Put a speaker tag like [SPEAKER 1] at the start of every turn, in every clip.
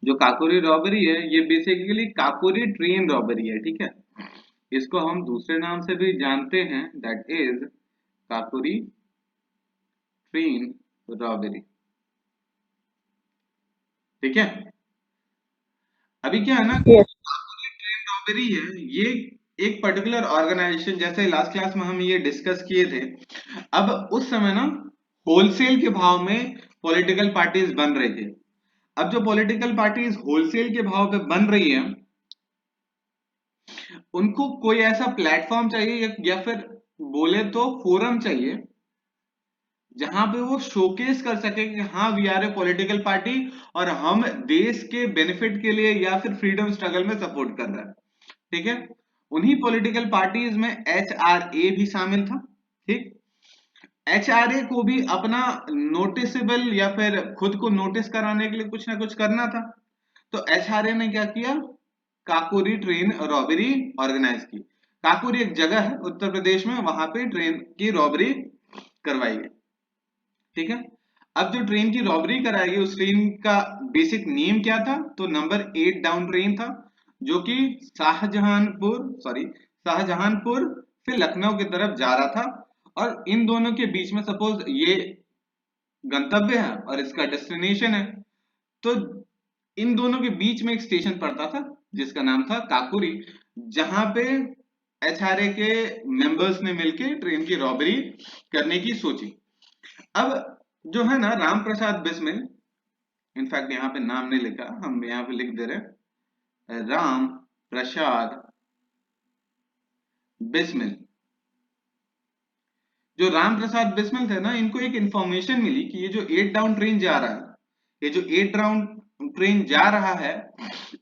[SPEAKER 1] जो काकोरी रॉबरी है ये बेसिकली काकोरी ट्रेन रॉबरी है, ठीक है। इसको हम दूसरे नाम से भी जानते हैं, that is Kakori train robbery, ठीक है। अभी क्या है ना,
[SPEAKER 2] Yes.
[SPEAKER 1] काकोरी ट्रेन रॉबरी है ये एक पर्टिकुलर ऑर्गेनाइजेशन, जैसे लास्ट क्लास में हम ये डिस्कस किए थे। अब उस समय ना होलसेल के भाव में पॉलिटिकल पार्टीज बन रही थी। अब जो पॉलिटिकल पार्टीज होलसेल के भाव पे बन रही है, उनको कोई ऐसा प्लेटफॉर्म चाहिए या फिर बोले तो फोरम चाहिए, जहां पे वो शोकेस कर सके कि हाँ we are a political party और हम देश के बेनिफिट के लिए या फिर फ्रीडम स्ट्रगल में सपोर्ट कर रहे हैं, ठीक है। उन्हीं पॉलिटिकल पार्टीज में HRA भी शामिल था, ठीक। HRA को भी अपना नोटिसेबल या फिर खुद को नोटिस कराने के लिए कुछ ना कुछ करना था। तो HRA ने क्या किया, काकोरी ट्रेन रॉबरी ऑर्गेनाइज की। काकोरी एक जगह है उत्तर प्रदेश में, वहां पे ट्रेन की रॉबरी करवाई गई, ठीक है। अब जो ट्रेन की रॉबरी कराई गई उस ट्रेन का बेसिक नेम क्या था, तो नंबर 8 डाउन ट्रेन था, जो कि शाहजहानपुर से लखनऊ की तरफ जा रहा था। और इन दोनों के बीच में सपोज ये गंतव्य है और इसका डेस्टिनेशन है, तो इन दोनों के बीच में एक स्टेशन पड़ता था जिसका नाम था काकुरी, जहां पे HRA के मेंबर्स ने मिलकर ट्रेन की रॉबरी करने की सोची। अब जो है ना राम प्रसाद बिस्मिल, इनफैक्ट यहाँ पे नाम नहीं लिखा, हम यहाँ पे लिख दे रहे हैं राम प्रसाद बिस्मिल। जो राम प्रसाद बिस्मिल थे ना, इनको एक इंफॉर्मेशन मिली कि ये जो 8 डाउन ट्रेन जा रहा है, ये जो 8 डाउन ट्रेन जा रहा है,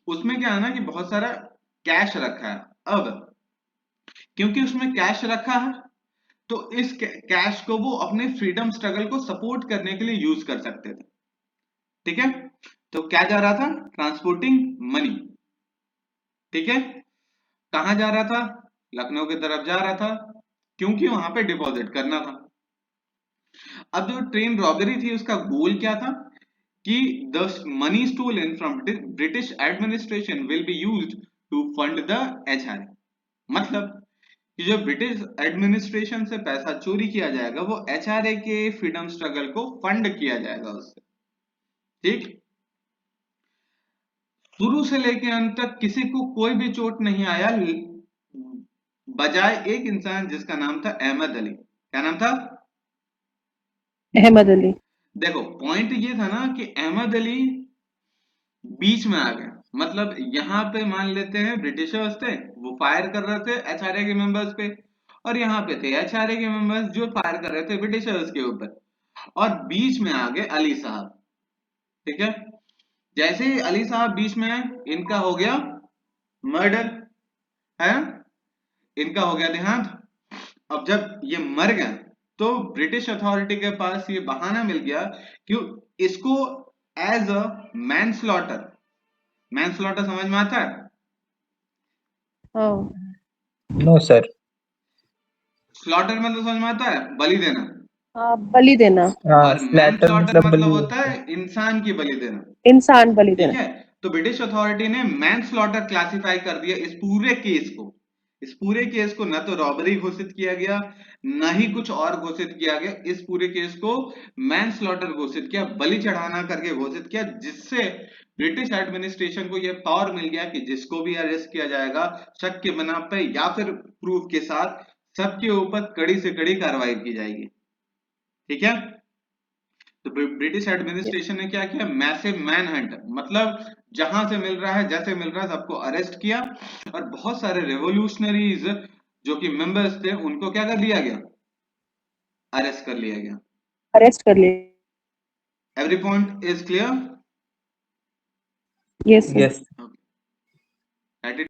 [SPEAKER 1] उसमें क्या है ना कि बहुत सारा कैश रखा है। अब क्योंकि उसमें कैश रखा है, तो इस कैश को वो अपने फ्रीडम स्ट्रगल को सपोर्ट करने के लिए यूज कर सकते थे, ठीक है। तो क्या जा रहा था, ट्रांसपोर्टिंग मनी, ठीक है। कहां जा रहा था, लखनऊ की तरफ जा रहा था, क्योंकि वहां पे डिपॉजिट करना था। अब जो ट्रेन रॉबरी थी उसका गोल क्या था, कि the money stolen from British administration will be used to fund the HRA। मतलब कि जो ब्रिटिश एडमिनिस्ट्रेशन से पैसा चोरी किया जाएगा वो HRA के फ्रीडम स्ट्रगल को फंड किया जाएगा उससे, ठीक। शुरू से लेकर अंत तक किसी को कोई भी चोट नहीं आया, बजाय एक इंसान जिसका नाम था अहमद अली। क्या नाम था,
[SPEAKER 2] अहमद अली।
[SPEAKER 1] देखो पॉइंट ये था ना कि अहमद अली बीच में आ गए। मतलब यहाँ पे मान लेते हैं ब्रिटिशर्स थे, वो फायर कर रहे थे HRA के मेंबर्स पे, और यहाँ पे थे HRA के मेंबर्स जो फायर कर रहे थे ब्रिटिशर्स के ऊपर, और बीच में आ गए अली साहब, ठीक है। जैसे ही अली साहब बीच में आए, इनका हो गया मर्डर, है, इनका हो गया देहांत। अब जब ये मर गए तो ब्रिटिश अथॉरिटी के पास ये बहाना मिल गया कि इसको एज अ मैनस्लॉटर, मैनस्लॉटर समझ में आता है,
[SPEAKER 2] हाँ।
[SPEAKER 3] No sir.
[SPEAKER 1] स्लॉटर मतलब समझ में आता है, बलि देना।
[SPEAKER 2] हाँ, बलि देना।
[SPEAKER 3] हाँ,
[SPEAKER 1] और
[SPEAKER 3] स्लैटर
[SPEAKER 1] मैनस्लॉटर
[SPEAKER 3] मतलब
[SPEAKER 1] मतलब
[SPEAKER 3] बलि
[SPEAKER 1] होता
[SPEAKER 3] होता है।
[SPEAKER 1] है इंसान की बलि देना,
[SPEAKER 2] इंसान बलि
[SPEAKER 1] ठीक
[SPEAKER 2] देना।
[SPEAKER 1] है। तो ब्रिटिश अथॉरिटी ने मैनस्लॉटर क्लासिफाई कर दिया इस पूरे केस को। इस पूरे केस को न तो रॉबरी घोषित किया गया, न ही कुछ और घोषित किया गया, इस पूरे केस को मैनस्लॉटर घोषित किया, बलि चढ़ाना करके घोषित किया, जिससे ब्रिटिश एडमिनिस्ट्रेशन को यह पावर मिल गया कि जिसको भी अरेस्ट किया जाएगा शक के बिना पे या फिर प्रूफ के साथ, सबके ऊपर कड़ी से कड़ी कार्रवाई की जाएगी, ठीक है। तो ब्रिटिश
[SPEAKER 2] Yes.
[SPEAKER 1] एडमिनिस्ट्रेशन ने क्या किया, मैसिव मैन हंट, मतलब जहां से मिल रहा है जैसे मिल रहा है सबको अरेस्ट किया, और बहुत सारे रेवोल्यूशनरीज जो कि मेंबर्स थे उनको क्या कर लिया गया, अरेस्ट कर लिया गया।
[SPEAKER 2] अरेस्ट कर लिए।
[SPEAKER 1] Every point is clear.
[SPEAKER 2] Yes sir.
[SPEAKER 3] Yes.
[SPEAKER 1] Right.